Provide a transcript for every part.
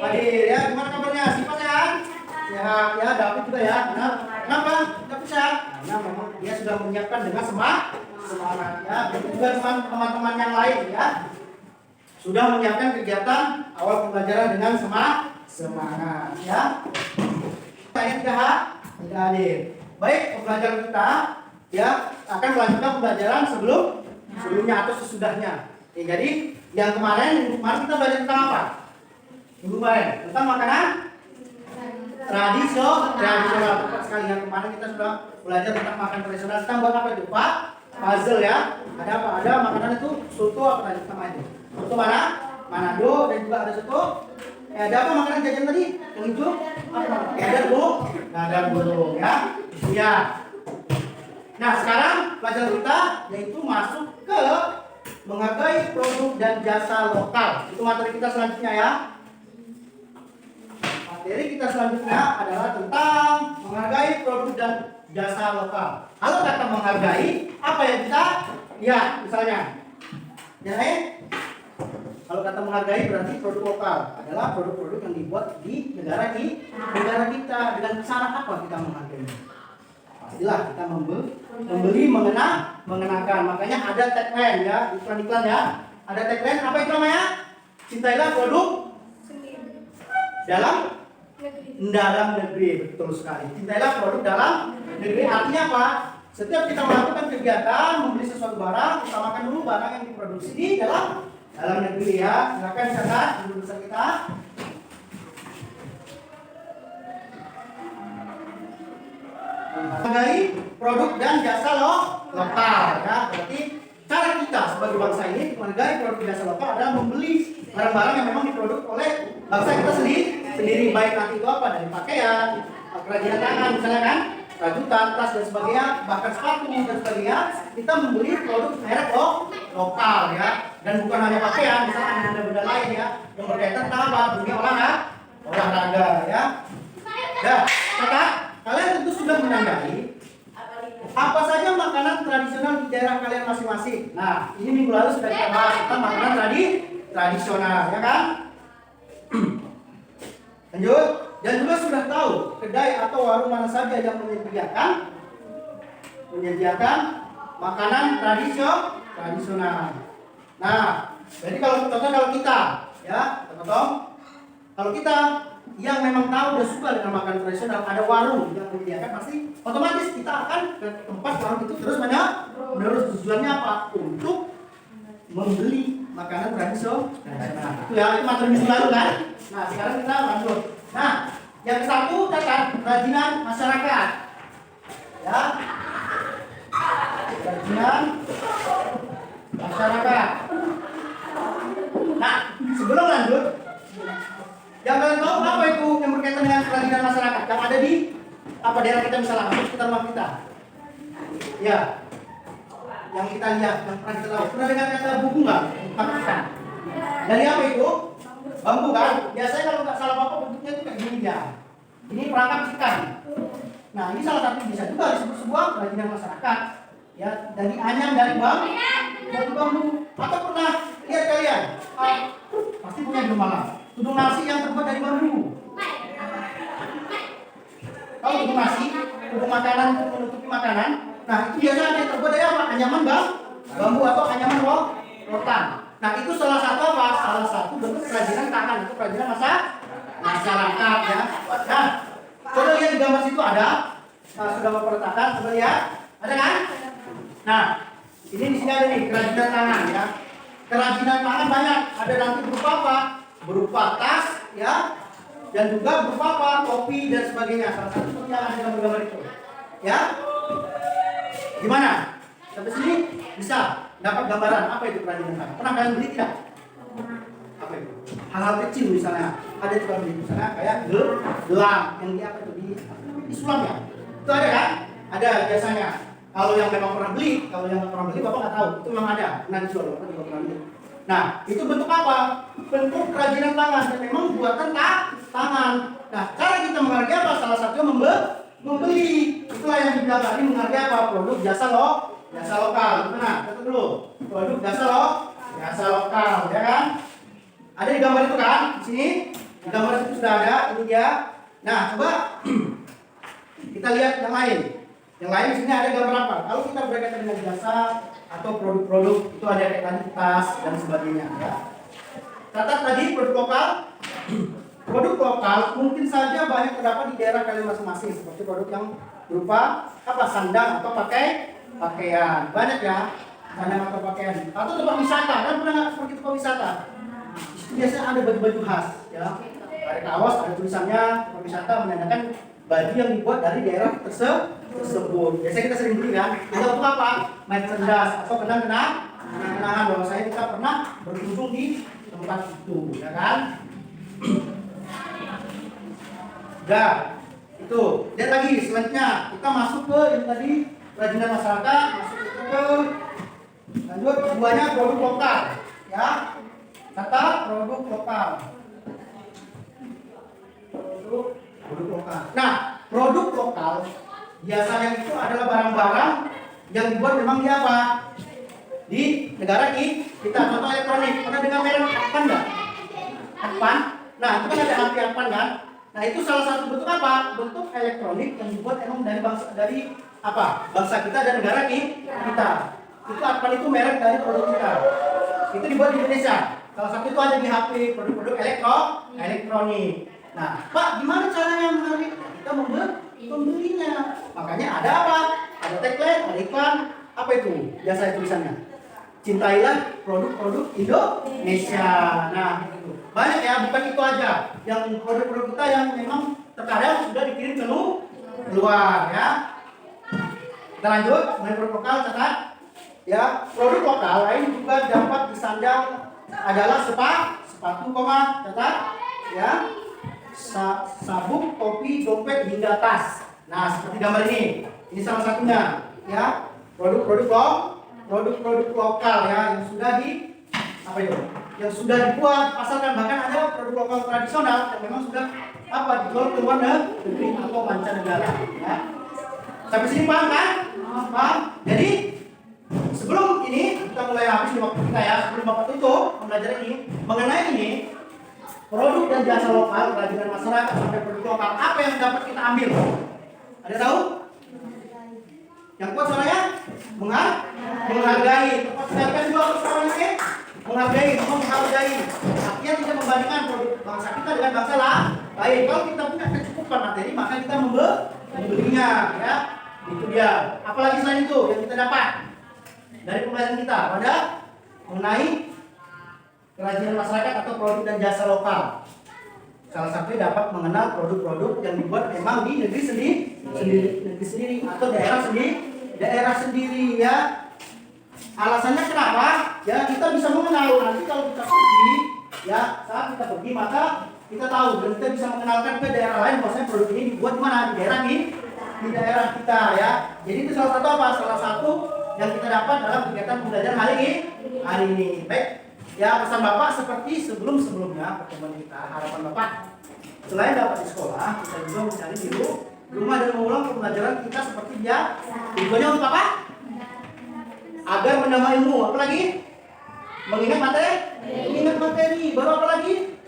Hadir ya. Gimana kabarnya? Siapa sehat? Sehat ya. David juga ya. Nah, kenapa? David sehat? Karena memang dia sudah menyiapkan dengan semangat ya. Begitu juga teman-teman yang lain ya. Sudah menyiapkan kegiatan awal pembelajaran dengan semangat ya. Saya tidak hadir. Baik, pembelajaran kita ya akan melanjutkan pembelajaran sebelumnya atau sesudahnya. Oke, jadi yang kemarin kita belajar tentang apa? Minggu kemarin tentang makanan tradisional. Tepat sekali, yang kemarin kita sudah belajar tentang makanan tradisional. Kita buat apa itu, Pak? Puzzle ya. Ada apa? Ada makanan itu soto apa tadi namanya? Soto mana? Manado, dan juga ada soto. Ada apa makanan jajan tadi? Yang itu? Apa? Dadar burung ya. Ya. Nah, sekarang pelajaran kita yaitu masuk ke menghargai produk dan jasa lokal. Itu materi kita selanjutnya ya. Materi kita selanjutnya adalah tentang menghargai produk dan jasa lokal. Kalau kata menghargai, apa yang kita lihat misalnya? Ya, kalau kata menghargai berarti produk lokal adalah produk-produk yang dibuat di negara kita. Dengan cara apa kita menghargai? Pastilah kita membeli, mengenakan. Makanya ada tagline ya, iklan ya. Ada tagline apa itu namanya? Cintailah produk dalam negeri. Betul sekali. Cintailah produk dalam negeri. Artinya apa? Setiap kita melakukan kegiatan membeli sesuatu barang, utamakan dulu barang yang diproduksi di dalam negeri ya. Silakan catat guru besar kita. Menghargai produk dan jasa lokal ya. Berarti cara kita sebagai bangsa ini menghargai produk dan jasa lokal adalah membeli barang-barang yang memang diproduk oleh bangsa kita sendiri, baik nanti itu apa, dari pakaian, kerajinan tangan misalnya kan, rajutan, tas dan sebagainya, bahkan sepatu dan sebagainya. Kita membeli produk merek lokal ya, dan bukan hanya pakaian, misalnya ada benda-benda lain ya yang berkaitan tentang apa, dunia olahraga ya. Nah, kalian tentu sudah menandai apa saja makanan tradisional di daerah kalian masing-masing. Nah, ini minggu lalu sudah kita bahas tentang makanan tradisional ya kan. Lanjut, dan juga sudah tahu kedai atau warung mana saja yang menyediakan makanan tradisional. Nah, jadi kalau kita ya, kalau kita yang memang tahu dan suka dengan makanan tradisional, ada warung yang menyediakan, pasti otomatis kita akan ke tempat warung itu terus menerus. Tujuannya apa? Untuk membeli makanan tradisional. Itu ya, itu materi minggu lalu kan. Nah, sekarang kita lanjut. Nah, yang ke-1 catat kerajinan masyarakat. Ya. Kerajinan masyarakat. Nah, sebelum lanjut, yang kalian tahu apa itu yang berkaitan dengan kerajinan masyarakat yang ada di daerah kita, misalnya di sekitar rumah kita? Ya. Yang kita lihat, yang pernah kita tahu. Pernah dengar kata buku nggak? Dari apa itu? Bambu kan? Biasanya kalau nggak salah apa bentuknya itu kayak gini ya. Ini perangkap ikan. Nah, ini salah satu bisa juga disebut sebuah kerajinan masyarakat. Ya, dari anyam dari bambu. Atau pernah lihat kalian? Pasti punya di rumah. Tudung nasi yang terbuat dari bambu. Tahu tudung nasi? Tudung makanan untuk menutupi makanan. Nah, itu biasanya terbuat dari apa? Anyaman bambu atau anyaman rotan. Nah, itu salah satu apa? Salah satu bentuk kerajinan tangan, itu kerajinan masyarakat ya. Nah, coba lihat di gambar situ ada. Sudah memperletakkan, coba lihat. Ada kan? Nah, ini di sini ada nih kerajinan tangan ya. Kerajinan tangan banyak. Ada nanti berupa apa? Berupa tas ya. Dan juga berupa apa? Kopi dan sebagainya. Salah satu seperti yang ada di gambar itu. Ya. Gimana? Sampai sini bisa dapat gambaran apa itu kerajinan tangan? Pernah kalian beli tidak? Apa itu? Hal-hal kecil misalnya. Ada juga beli misalnya kayak gelang yang di apa itu di sulam ya. Itu ada kan? Ada biasanya. Kalau yang memang pernah beli, Bapak nggak tahu. Itu memang ada. Pernah dijual, Bapak juga pernah beli. Nah, itu bentuk apa? Bentuk kerajinan tangan dan memang buatan tangan. Nah, cara kita menghargai apa? Salah satunya membeli. Itulah yang kita tadi menghargai apa? Produk jasa lokal. Nah, catat dulu. Produk jasa lokal, ya kan? Ada di gambar itu kan? Di sini. Di gambar itu sudah ada, ini dia. Nah, coba kita lihat yang lain. Yang lain di sini ada gambar apa? Kalau kita berkaitan dengan jasa atau produk-produk itu ada kayak tadi tas dan sebagainya. Ya. Catat tadi produk lokal. Produk lokal mungkin saja banyak terdapat di daerah kalian masing-masing, seperti produk yang berupa apa, sandang atau pakaian. Banyak ya, sandang atau pakaian. Atau tempat wisata, kan pernah nggak seperti tempat wisata? Itu biasanya ada baju-baju khas, ya. Ada kaos, ada tulisannya tempat wisata menandakan baju yang dibuat dari daerah tersebut. Biasanya kita sering beli kan. Itu untuk apa? Merchandise atau kenang-kenangan bahwa saya kita pernah berkunjung di tempat itu, ya kan? Udah, itu. Lihat lagi selanjutnya, kita masuk ke yang tadi kerajinan masyarakat, masuk ke lanjut keduanya produk lokal, ya. Kata produk lokal. Produk lokal. Nah, produk lokal biasanya itu adalah barang-barang yang dibuat memang di apa? Di negara kita. Contoh elektronik. Pernah dengar merek Advan nggak? Advan. Nah, itu kan ada HP Advan kan? Nah, itu salah satu bentuk apa? Bentuk elektronik yang dibuat emang dari bangsa kita dan negara kita. Itu Advan itu merek dari produk kita. Itu dibuat di Indonesia. Salah satu itu ada di HP, produk-produk elektronik. Nah, Pak, gimana caranya menarik? Kita membelinya. Makanya ada apa? Ada tagline, ada iklan. Apa itu? Biasa tulisannya. Cintailah produk-produk Indonesia. Nah, itu. Banyak ya, bukan itu aja. Yang produk-produk kita yang memang terkadang sudah dikirim ke luar, ya. Kita lanjut, mulai produk lokal, catat. Ya, produk lokal lain juga dapat disandang adalah sepatu, catat. Ya. Sabuk, topi, dompet hingga tas. Nah, seperti gambar ini. Ini salah satunya, ya. Produk-produk lokal ya yang sudah yang sudah dibuat, pasarkan, bahkan ada produk lokal tradisional yang memang sudah dijual ke luar negeri atau mancanegara, ya. Sampai sini paham kan? Paham? Jadi sebelum ini kita mulai habis di waktu kita ya, sebelum Bapak tutup pembelajaran ini mengenai ini produk dan jasa lokal, kerajinan masyarakat sampai produk lokal, apa yang dapat kita ambil? Ada tahu? Yang kuat suaranya? Menghargai. Tepat sekali juga suaranya. Menghargai. Artinya tidak membandingkan produk bangsa kita dengan bangsa lain. Kalau kita punya kecukupan materi, maka kita membelinya, ya. Itu dia. Apalagi selain itu yang kita dapat dari pembelajaran kita pada mengenai kerajinan masyarakat atau produk dan jasa lokal. Salah satunya dapat mengenal produk-produk yang dibuat memang di negeri sendiri atau daerah sendiri, ya. Alasannya kenapa? Ya, kita bisa mengenal. Nanti kalau kita pergi, ya, saat kita pergi maka kita tahu dan kita bisa mengenalkan ke daerah lain bahwasanya produk ini dibuat di mana? Di daerah kita, ya. Jadi itu salah satu apa? Salah satu yang kita dapat dalam kegiatan pembelajaran hari ini. Baik. Ya, pesan Bapak seperti sebelumnya pertemuan kita, harapan Bapak selain dapat di sekolah, kita juga mencari di rumah dan mengulang pembelajaran kita seperti dia. Tujuannya untuk apa? Agar menambah ilmu. Apa lagi? Mengingat materi. Baru apa lagi?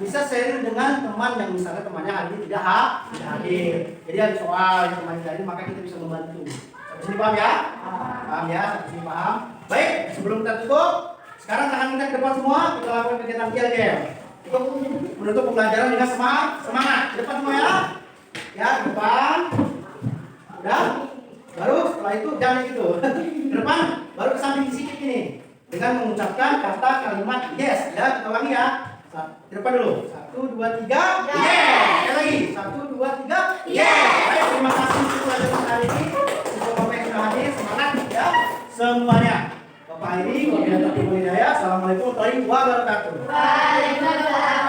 Bisa sharing dengan teman yang misalnya temannya hari ini tidak hadir. Jadi ada soal yang temannya tadi, maka kita bisa membantu. Sampai sini paham ya? Paham ya? Sampai sini paham. Baik, sebelum kita tutup, sekarang tangan kita ke depan semua, kita lakukan kegiatan yel-yel. Untuk menutup pembelajaran dengan semangat. Ke depan semua ya. Ya, ke depan. Udah. Baru setelah itu jangan gitu. Ke depan, baru ke samping sedikit ini. Dengan mengucapkan kata kalimat yes. Ya, kita ulangi ya. Ke depan dulu. 1, 2, 3. Yes. Sekali lagi. 1, 2, 3. Yes. Baik, terima kasih untuk pelajaran hari ini. Semoga Bapak yang sudah hadir semangat ya semuanya. Bapak Heri, wabillahi taufiq wal hidayah. Assalamualaikum warahmatullahi wabarakatuh. Waalaikumsalam.